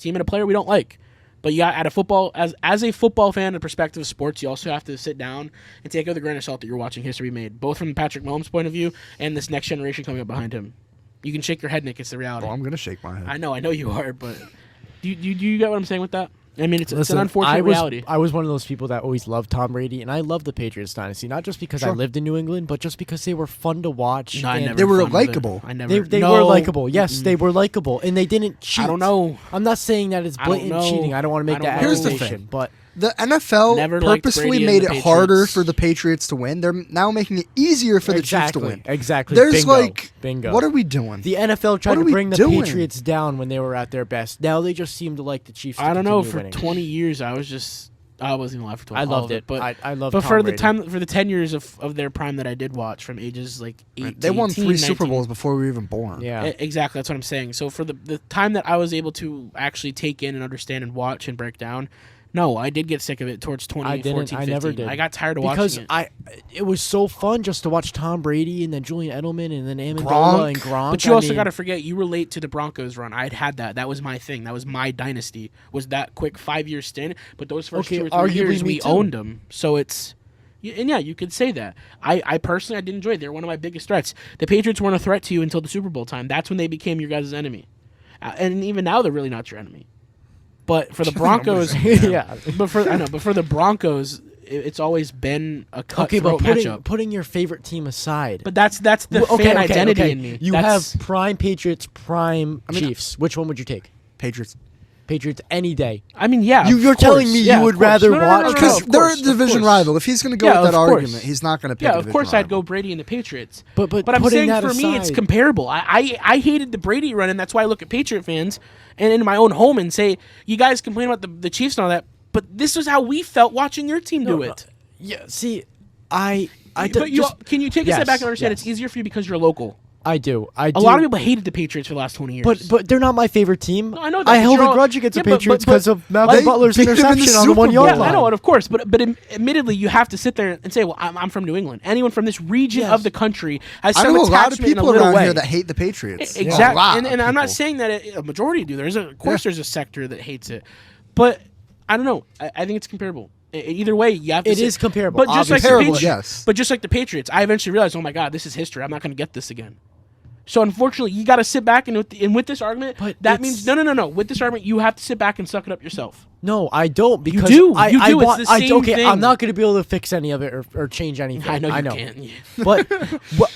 team and a player we don't like. But you got at a football as a football fan and perspective of sports, you also have to sit down and take with a grain of salt that you're watching history made, both from the Patrick Mahomes point of view and this next generation coming up behind him. You can shake your head, Nick. It's the reality. Oh, I'm gonna shake my head. I know you are, but do you get what I'm saying with that? I mean, it's an unfortunate reality. I was one of those people that always loved Tom Brady, and I love the Patriots dynasty, not just because I lived in New England, but just because they were fun to watch. No, they were likable. They were likable. Yes, they were likable, and they didn't cheat. I don't know. I'm not saying that it's blatant cheating. I don't want to make that Here's the accusation, thing. but The NFL purposefully made it harder for the Patriots to win. They're now making it easier for the Chiefs to win. Exactly. There's Bingo. What are we doing? The NFL tried to bring the Patriots down when they were at their best. Now they just seem to like the Chiefs. I don't know. For winning. 20 years, I wasn't alive for 20. I loved it, but I loved. But Tom for Brady. for the 10 years of their prime that I did watch, from ages like 8 they won 3 19, Super Bowls before we were even born. Yeah, exactly. That's what I'm saying. So for the time that I was able to actually take in and understand and watch and break down. No, I did get sick of it towards 2014, 15. I never did. I got tired of watching it. It was so fun just to watch Tom Brady and then Julian Edelman and then Amendola and Gronk. But you also got to forget, you relate to the Broncos run. I had that. That was my thing. That was my dynasty. Was that quick 5-year stint? But those first 2 or 3 years, we owned them. So it's... And yeah, you could say that. I personally, I did enjoy it. They're one of my biggest threats. The Patriots weren't a threat to you until the Super Bowl time. That's when they became your guys' enemy. And even now, they're really not your enemy. But for the Broncos, But for the Broncos, it's always been a cutthroat matchup. Putting your favorite team aside, but that's the fan identity in me. You have prime Patriots, prime Chiefs. Which one would you take? Patriots any day. I mean, yeah. You're telling me you would rather watch because they're a division rival. If he's going to go with that argument, he's not going to pick. Yeah, of course I'd go Brady and the Patriots. But I'm saying for me, it's comparable. I hated the Brady run, and that's why I look at Patriot fans and in my own home and say, you guys complain about the Chiefs and all that, but this is how we felt watching your team do it. Yeah. See, can you take a step back and understand it's easier for you because you're local? I do. A lot of people hated the Patriots for the last 20 years. But they're not my favorite team. No, I know that. I held a grudge against the Patriots because of Malcolm Butler's interception on the 1 yard line. I know it, of course. But admittedly, you have to sit there and say, well, I'm from New England. Anyone from this region of the country has some attachment in a little way. I know a lot of people around here that hate the Patriots. Exactly. And I'm not saying that a majority do. There's a sector that hates it. But I don't know. I think it's comparable. Either way, you have to. It is comparable. But just like the Patriots, I eventually realized, oh my God, this is history. I'm not going to get this again. So unfortunately, you got to sit back and with this argument, that means no. With this argument, you have to sit back and suck it up yourself. No, I don't because you do. It's the same thing. I'm not going to be able to fix any of it or change anything. I know you can't. Yeah. But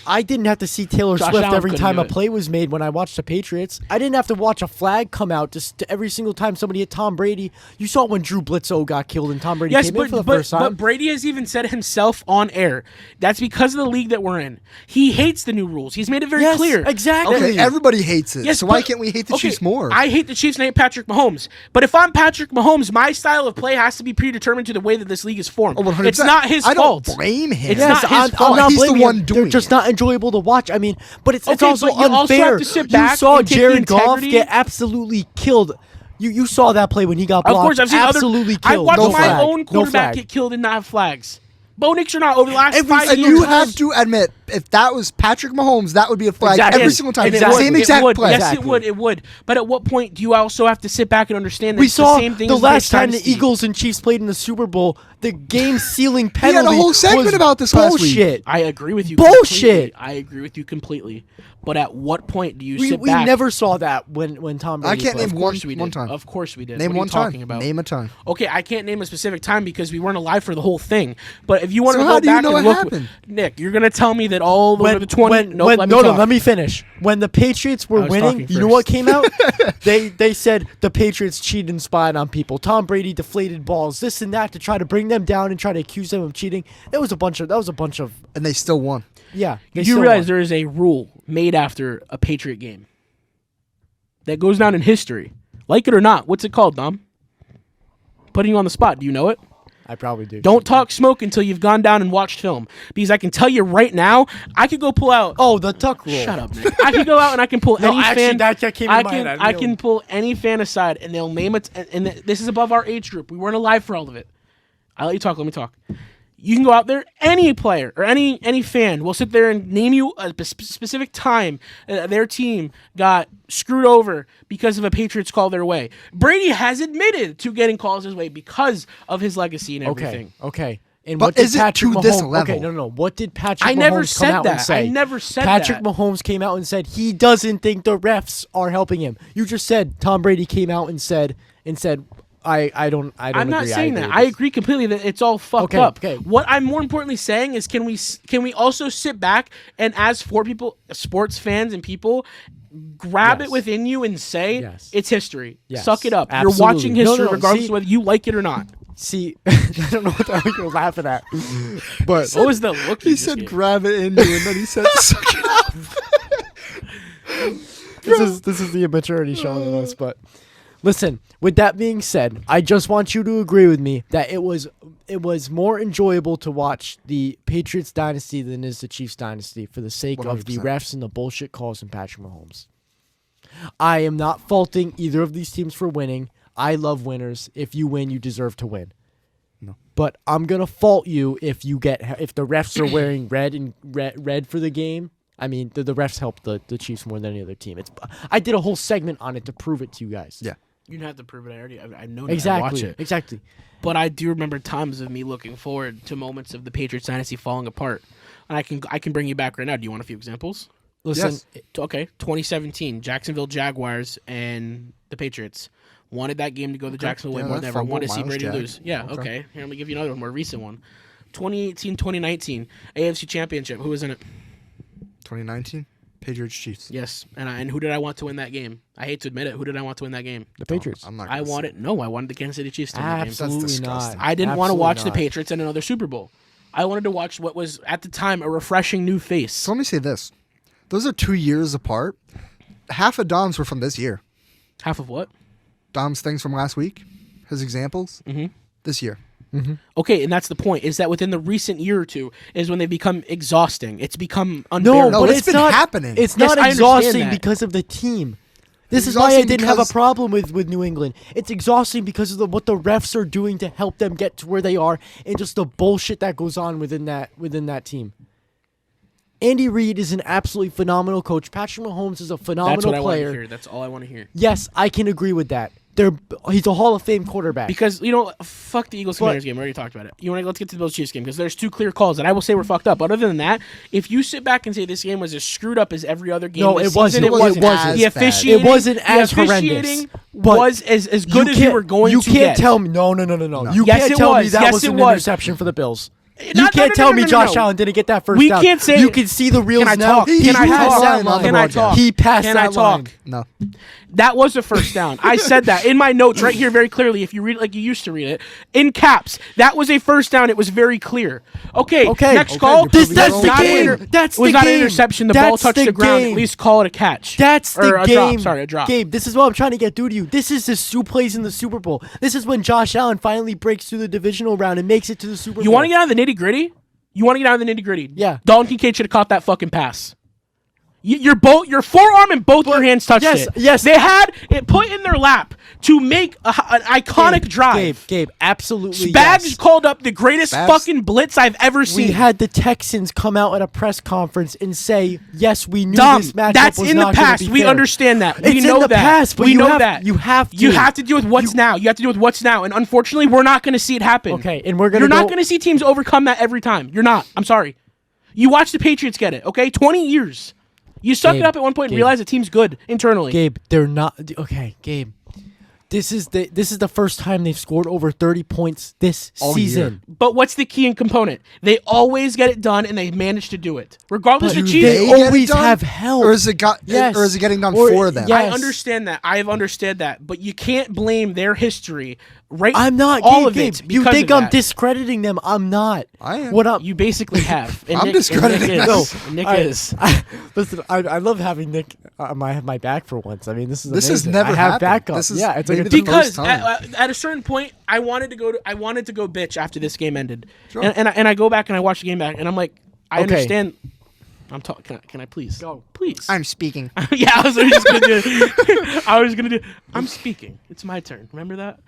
I didn't have to see Taylor Swift every time a play was made when I watched the Patriots. I didn't have to watch a flag come out just every single time somebody hit Tom Brady. You saw when Drew Bledsoe got killed and Tom Brady came in for the first time. But Brady has even said himself on air, that's because of the league that we're in. He hates the new rules. He's made it very clear. Exactly. Okay, everybody hates it. So why can't we hate the Chiefs more? I hate the Chiefs and I hate Patrick Mahomes. But if I'm Patrick Mahomes, my style of play has to be predetermined to the way that this league is formed. It's not his fault. I don't blame him. It's not his fault. I'm not He's the one doing it. They're just not enjoyable to watch. I mean, but it's also but you unfair. Also have to sit back you saw and take Jared the Goff integrity. get absolutely killed. You saw that play when he got blocked. Of course, I've seen absolutely killed. I watched my own quarterback get killed and not have flags. Bo Nix or not, over the last 5 years. And you have to admit, if that was Patrick Mahomes, that would be a flag every single time. Same exact play. Yes, it would. But at what point do you also have to sit back and understand that we it's saw the same thing the as last time the dynasty? Eagles and Chiefs played in the Super Bowl, the game-sealing penalty had a whole segment was about this last week. bullshit. I agree with you Bullshit. completely. I agree with you completely. But at what point do you sit we back? We never saw that when Tom Brady I can't played. name one time. Of course we did. Name what one are you talking time. About? Name a time. Okay, I can't name a specific time because we weren't alive for the whole thing. But if you want to So go how do you back know and what look, happened? Nick, you're gonna tell me that all over the 20. Let me finish. When the Patriots were winning, you know what came out? They said the Patriots cheated and spied on people. Tom Brady deflated balls, this and that, to try to bring them down and try to accuse them of cheating. That was a bunch of. And they still won. Yeah. You realize there is a rule made after a Patriot game that goes down in history. Like it or not, what's it called, Dom? Putting you on the spot. Do you know it? I probably do. Don't talk smoke until you've gone down and watched film. Because I can tell you right now, I could go pull out... Oh, the Tuck rule. Shut up, Nick. I could go out and I can pull any fan... That came in my head. I can pull any fan aside and they'll name it... And this is above our age group. We weren't alive for all of it. I'll let you talk. Let me talk. You can go out there, any player or any fan will sit there and name you a specific time their team got screwed over because of a Patriots call their way. Brady has admitted to getting calls his way because of his legacy and everything. Okay. And but what did is Patrick it to Mahomes, this level? Okay, no. What did Patrick I Mahomes never come said out that. and say? I never said Patrick that. Mahomes came out and said he doesn't think the refs are helping him. You just said Tom Brady came out and said I don't I'm agree. not saying that. I agree completely that it's all fucked up. Okay. What I'm more importantly saying is can we also sit back and as four people, sports fans and people, grab it within you and say it's history. Yes. Suck it up. Absolutely. You're watching history regardless See, of whether you like it or not. See, I don't know what the hell you're laughing at. But What was the look? He said grab it in you, and then he said suck it up. This is the immaturity showing in us. But listen, with that being said, I just want you to agree with me that it was more enjoyable to watch the Patriots dynasty than is the Chiefs dynasty for the sake 100%. of the refs and the bullshit calls and Patrick Mahomes. I am not faulting either of these teams for winning. I love winners. If you win, you deserve to win. No. But I'm gonna fault you if the refs are wearing red for the game. I mean, the refs help the Chiefs more than any other team. I did a whole segment on it to prove it to you guys. Yeah. You don't have to prove it. I know Exactly. I watch it. Exactly. But I do remember times of me looking forward to moments of the Patriots dynasty falling apart. And I can bring you back right now. Do you want a few examples? Listen. Yes. Okay, 2017, Jacksonville Jaguars and the Patriots. Wanted that game to go the Jacksonville way more than ever. Wanted to see Brady lose. Yeah, okay. Here, let me give you another more recent one. 2018-2019, AFC Championship. Who was in it? 2019, Patriots Chiefs. Yes, and who did I want to win that game? I hate to admit it. Who did I want to win that game? The Patriots. I'm not. I wanted the Kansas City Chiefs to win the game. Absolutely That's not. disgusting. I didn't want to watch the Absolutely not. Patriots in another Super Bowl. I wanted to watch what was at the time a refreshing new face. So let me say this: those are 2 years apart. Half of Dom's were from this year. Half of what? Dom's things from last week, his examples, this year. Okay, and that's the point, is that within the recent year or two is when they become exhausting. It's become unbearable. No, but it's been not happening. It's Yes, not I understand exhausting that. because of the team. This is It's why I exhausting didn't have a because- problem with New England. It's exhausting because of what the refs are doing to help them get to where they are, and just the bullshit that goes on within that team. Andy Reid is an absolutely phenomenal coach. Patrick Mahomes is a phenomenal That's what I want player. to hear. That's all I want to hear. Yes, I can agree with that. He's a Hall of Fame quarterback. Because, fuck the Eagles Commanders game. We already talked about it. Let's get to the Bills Chiefs game because there's two clear calls that I will say were fucked up. Other than that, if you sit back and say this game was as screwed up as every other game, No, this it wasn't. season, It wasn't as The bad. officiating, It wasn't as the horrendous, officiating but was as good as you were going to You can't get. tell me. No. You Yes, can't it tell me was. that Yes, was it an was. interception for the Bills. No, You can't tell me no. Josh Allen didn't get that first We down. can't say You it. can see the reels Can I now. talk? He Can I passed talk? that line. Can I talk? He passed Can I that line. talk? No. That was a first down. I said that in my notes right here very clearly. If you read it like you used to read it, in caps, that was a first down. It was very clear. Okay. Next call. That's the game. That's It was the not an game. interception. The ball That's touched the the ground. game. At least call it a catch. That's Or the a game. drop. Sorry, a drop. Gabe, this is what I'm trying to get through to you. This is the two plays in the Super Bowl. This is when Josh Allen finally breaks through the divisional round and makes it to the Super Bowl. You want to get out of the nitty gritty? Yeah. Dalton Kincaid should have caught that fucking pass. Your forearm and both your hands touched it. Yes. They had it put in their lap to make an iconic drive. Gabe, absolutely. Spags yes. called up the greatest fucking blitz I've ever seen. We had the Texans come out at a press conference and say, "Yes, we knew Dumb. this matchup That's was in the not gonna past. be We fair." understand that. It's We know in the that. past, but we you know have, that. You have to. You have to deal with what's now. You have to deal with what's now. And unfortunately, we're not going to see it happen. Okay, and we're gonna. You're not going to see teams overcome that every time. You're not. I'm sorry. You watch the Patriots get it. Okay, 20 years. You suck it up at one point and realize the team's good internally. Gabe, they're not. Okay, Gabe. This is the first time they've scored over 30 points this season. But what's the key and component? They always get it done, and they manage to do it, regardless of Chiefs. They always have help. Or is it getting done for them? I understand that. I've understood that, but you can't blame their history. Right? I'm not. All Gabe, of Gabe, it. you because think of I'm that. discrediting them? I'm not. I am. What up? You basically have. And I'm discrediting Nick them. is. Nick is. Listen, I love having Nick my back for once. I mean, this is This has amazing. never I have happened. backup. This is Yeah, it's like maybe a the Because first time. at a certain point, I wanted to go bitch after this game ended, Sure. and I go back and I watch the game back, and I'm like, I Okay. understand. I'm talking. Can I please Go. Please. I'm speaking. Yeah, I was just gonna do it. I was gonna do. I'm speaking. It's my turn. Remember that.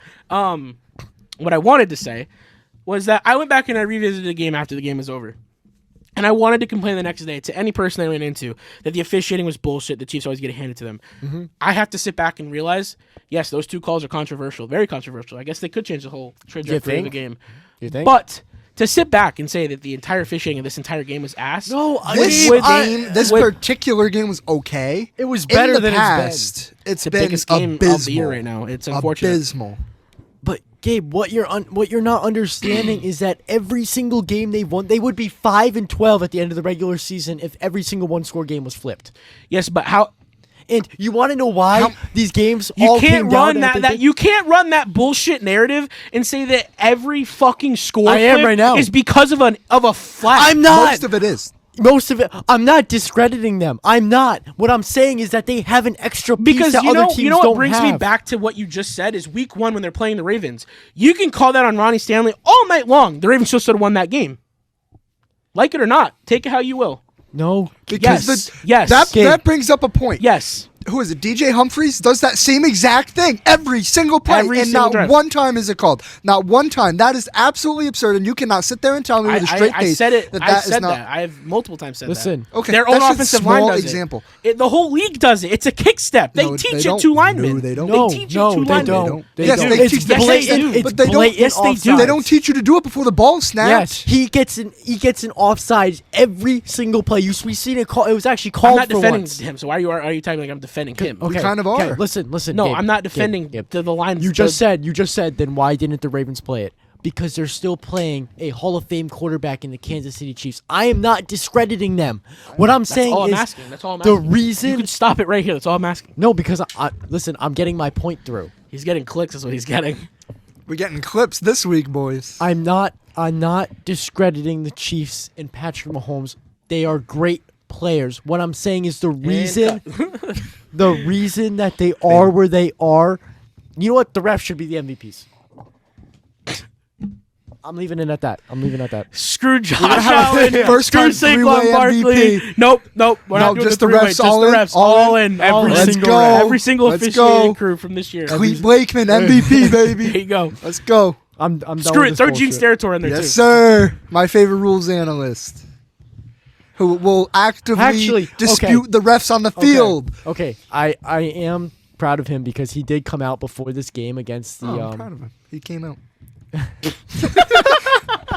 What I wanted to say was that I went back and I revisited the game after the game was over. And I wanted to complain the next day to any person I ran into that the officiating was bullshit. The Chiefs always get it handed to them. Mm-hmm. I have to sit back and realize, yes, those 2 calls are controversial, very controversial. I guess they could change the whole trajectory of the game. You think? But to sit back and say that the entire officiating of this entire game was ass. No, this particular game was okay. It was better in the than past. It's the biggest game of the year right now. It's unfortunate. Abysmal. But Gabe, what you're not understanding is that every single game they've won, they would be 5-12 at the end of the regular season if every single one-score game was flipped. Yes, but how? And you want to know why these games you all can't came run down that you can't run that bullshit narrative and say that every fucking score I am right now. is because of a flag. I'm not. Most of it is. Most of it. I'm not discrediting them. I'm not. What I'm saying is that they have an extra piece because that other teams you know what don't brings have. me back to what you just said is week 1 when they're playing the Ravens. You can call that on Ronnie Stanley all night long. The Ravens still should have won that game. Like it or not, take it how you will. No. Because yes. That brings up a point. Yes. Who is it? DJ Humphries does that same exact thing every single play, and not one time is it called. Not one time. That is absolutely absurd, and you cannot sit there and tell me with a straight face. I said it. I said that. I have multiple times said Listen, that. Okay, their own offensive line does example. It. The whole league does it. It's a kick step. They teach it to linemen. No, they don't. No, they teach it to linemen. Yes, they teach the blatant, but they don't. Yes, they do. They don't teach you to do it before the ball snaps. Yes, he gets an offside every single play. We've seen it. It was actually called. I'm not defending him. So why are you talking like I'm defending him? Okay. We kind of are. Okay, listen. No, Gabe, I'm not defending the line. You just said. Then why didn't the Ravens play it? Because they're still playing a Hall of Fame quarterback in the Kansas City Chiefs. I am not discrediting them. What I'm saying is that's all I'm asking. The reason you can stop it right here. That's all I'm asking. No, because listen, I'm getting my point through. He's getting clicks. Is what he's getting. We're getting clips this week, boys. I'm not discrediting the Chiefs and Patrick Mahomes. They are great players. What I'm saying is the reason that they are where they are. You know what? The refs should be the MVPs. I'm leaving it at that. Screw Josh Allen. First Screw Saquon Barkley. Nope. We're not doing just the refs. All in. Every single officiating crew from this year. Cleet Blakeman, MVP, baby. There you go. Let's go. I'm done Screw with it. Throw this Gene bullshit. Steratore in there too. Yes, sir. My favorite rules analyst, who will actively dispute the refs on the field. Okay. I am proud of him because he did come out before this game against the. I'm proud of him. He came out.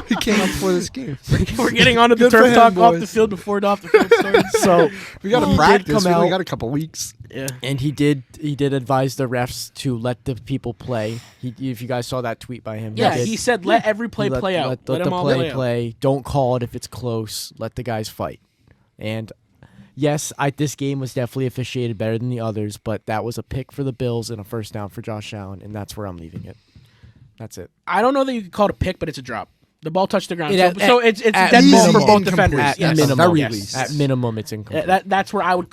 He came out before this game. We're getting on to the turf talk off the field before it off the field starts. So we got to practice. We only got a couple weeks. Yeah. And he did advise the refs to let the people play. If you guys saw that tweet by him. He said let every play play out. Let the play. Don't call it if it's close. Let the guys fight. And yes, this game was definitely officiated better than the others, but that was a pick for the Bills and a first down for Josh Allen, and that's where I'm leaving it. That's it. I don't know that you could call it a pick, but it's a drop. The ball touched the ground. So it's a dead ball for both defenders. At minimum, it's incomplete. That's where I would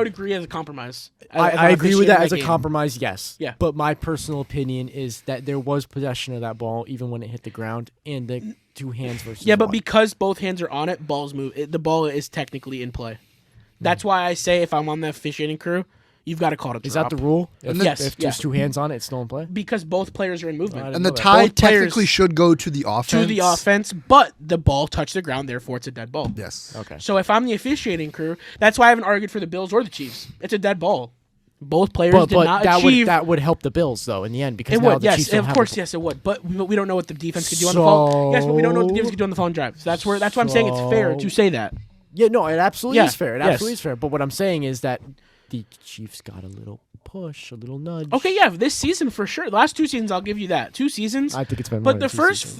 agree as a compromise. I agree with that as a compromise, yes. Yeah. But my personal opinion is that there was possession of that ball even when it hit the ground, and the 2 hands versus but one. because both hands are on it, balls move. The ball is technically in play. That's why I say if I'm on the officiating crew, you've got to call it a drop. Is that the rule? If there's 2 hands on it, it's still in play? Because both players are in movement. And the tie technically should go to the offense. But the ball touched the ground, therefore it's a dead ball. Yes. Okay. So if I'm the officiating crew, that's why I haven't argued for the Bills or the Chiefs. It's a dead ball. Both players did not achieve. That would help the Bills, though, in the end. Because it now would, the yes. Chiefs don't Of course, yes, it would. But we don't know what the defense could do on the phone. Yes, but we don't know what the defense could do on the phone drive. So that's why I'm saying it's fair to say that. Yeah, no, it absolutely is fair. It absolutely is fair. But what I'm saying is that the Chiefs got a little push, a little nudge. Okay, yeah, this season for sure. The last 2 seasons, I'll give you that. 2 seasons. I think it's been more But than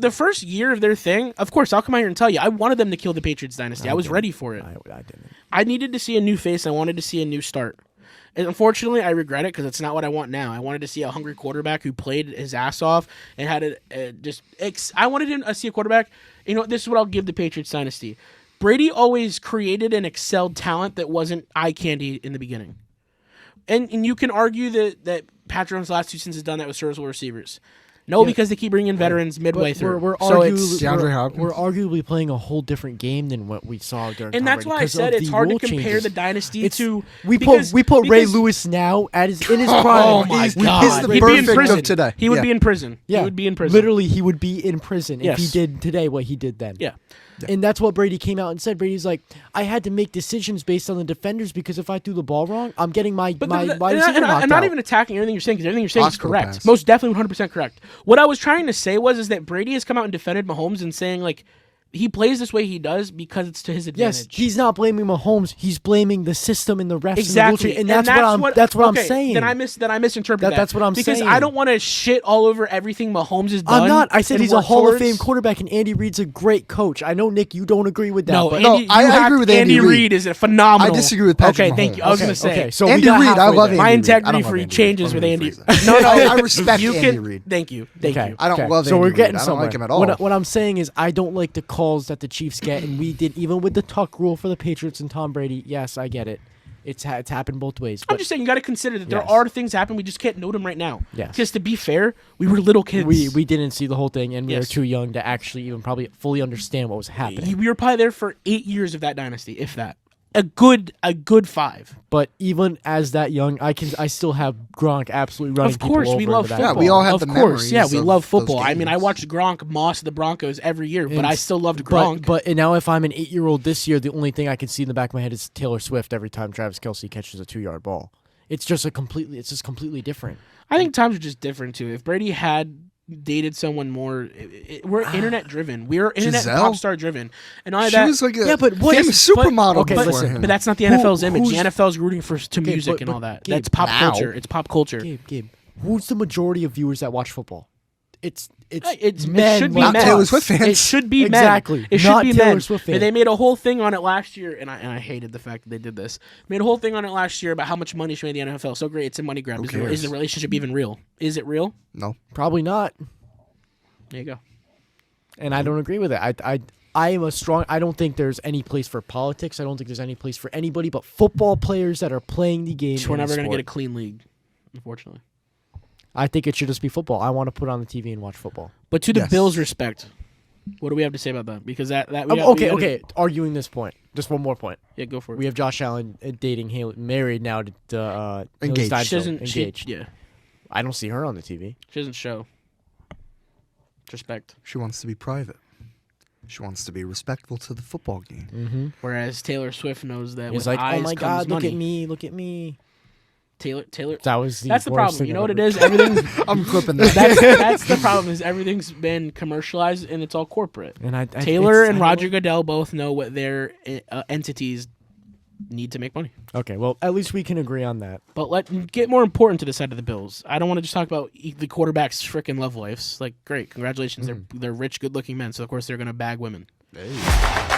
the first year of their thing, of course, I'll come out here and tell you, I wanted them to kill the Patriots dynasty. I was ready for it. I didn't. I needed to see a new face. I wanted to see a new start. And unfortunately, I regret it because it's not what I want now. I wanted to see a hungry quarterback who played his ass off and had I wanted him to see a quarterback. You know, this is what I'll give the Patriots dynasty. Brady always created and excelled talent that wasn't eye candy in the beginning. And you can argue that Patrick Mahomes' last 2 seasons has done that with serviceable receivers. No, because they keep bringing in veterans midway through. We're arguably playing a whole different game than what we saw during. And that's why I said it's hard to compare the dynasty to. We put Ray Lewis now in his prime. Oh my God! He's the perfect of today. He would be in prison. Yeah. He would be in prison. Literally, he would be in prison if he did today what he did then. Yeah. And that's what Brady came out and said. Brady's like, I had to make decisions based on the defenders because if I threw the ball wrong, I'm getting my receiver knocked out. I'm not even attacking everything you're saying because everything you're saying is correct. Pass. Most definitely 100% correct. What I was trying to say is that Brady has come out and defended Mahomes and saying, like, he plays this way he does because it's to his advantage. Yes, he's not blaming Mahomes. He's blaming the system and the refs. Exactly, and that's what I'm saying. Then I misinterpreted that. That's what I'm saying. Because I don't want to shit all over everything Mahomes has done. I'm not. I said he's a Hall of Fame quarterback, and Andy Reid's a great coach. I know, Nick, you don't agree with that. No, I agree with Andy Reid. Reid is a phenomenal. I disagree with Patrick Mahomes. Thank you. I was going to say. Okay, so Andy Reid, I love Andy Reid. My integrity for changes with Andy. No, I respect Andy Reid. Thank you. I don't love Andy Reid. I don't like him at all. What I'm saying is I don't like the calls that the Chiefs get, and we did even with the tuck rule for the Patriots and Tom Brady. Yes, I get it. It's happened both ways. I'm just saying you got to consider that there are things happen. We just can't note them right now. Yes. Because to be fair, we were little kids. We didn't see the whole thing, and we were too young to actually even probably fully understand what was happening. We were probably there for 8 years of that dynasty, if that. A good 5. But even as that young, I still have Gronk absolutely running. Of course, we love football. Yeah, we all have the memories. Yeah, we love football. I mean, I watched Gronk moss the Broncos every year, but I still loved Gronk. But now, if I'm an 8-year-old this year, the only thing I can see in the back of my head is Taylor Swift every time Travis Kelce catches a 2-yard ball. It's just completely different. I think times are just different too. If Brady had dated someone more, we're internet driven. We're internet pop star driven, and all she that. was like a famous supermodel before him. But that's not the NFL's image. The NFL's rooting to music and all that. Gabe, that's pop culture. It's pop culture. Gabe, who's the majority of viewers that watch football? It's men. It should be not men. Taylor Swift fans. It should be exactly. Men. It should not be Taylor men. Swift fans. They made a whole thing on it last year, and I hated the fact that they did this. Made a whole thing on it last year about how much money she made the NFL. So great, it's a money grab. Is the relationship even real? Is it real? No, probably not. There you go. And I don't agree with it. I am a strong. I don't think there's any place for politics. I don't think there's any place for anybody but football players that are playing the game. We're never going to get a clean league, unfortunately. I think it should just be football. I want to put on the TV and watch football. But to the Bills' respect, what do we have to say about that? Because okay. Arguing this point, just one more point. Yeah, go for it. We have Josh Allen dating Haley, married now to engaged. Engaged. Yeah. I don't see her on the TV. She doesn't show. Respect. She wants to be private. She wants to be respectful to the football game. Mm-hmm. Whereas Taylor Swift knows that. It's with like, eyes oh my God, money. look at me. Taylor. That's the problem. You know what it is? Everything's. I'm clipping that. That's the problem. Is everything's been commercialized and it's all corporate. And Taylor and Roger Goodell both know what their entities need to make money. Okay, well, at least we can agree on that. But let's get more important to the side of the Bills. I don't want to just talk about the quarterback's freaking love lives. Like, great, congratulations. They're rich, good-looking men, so of course they're going to bag women. Hey.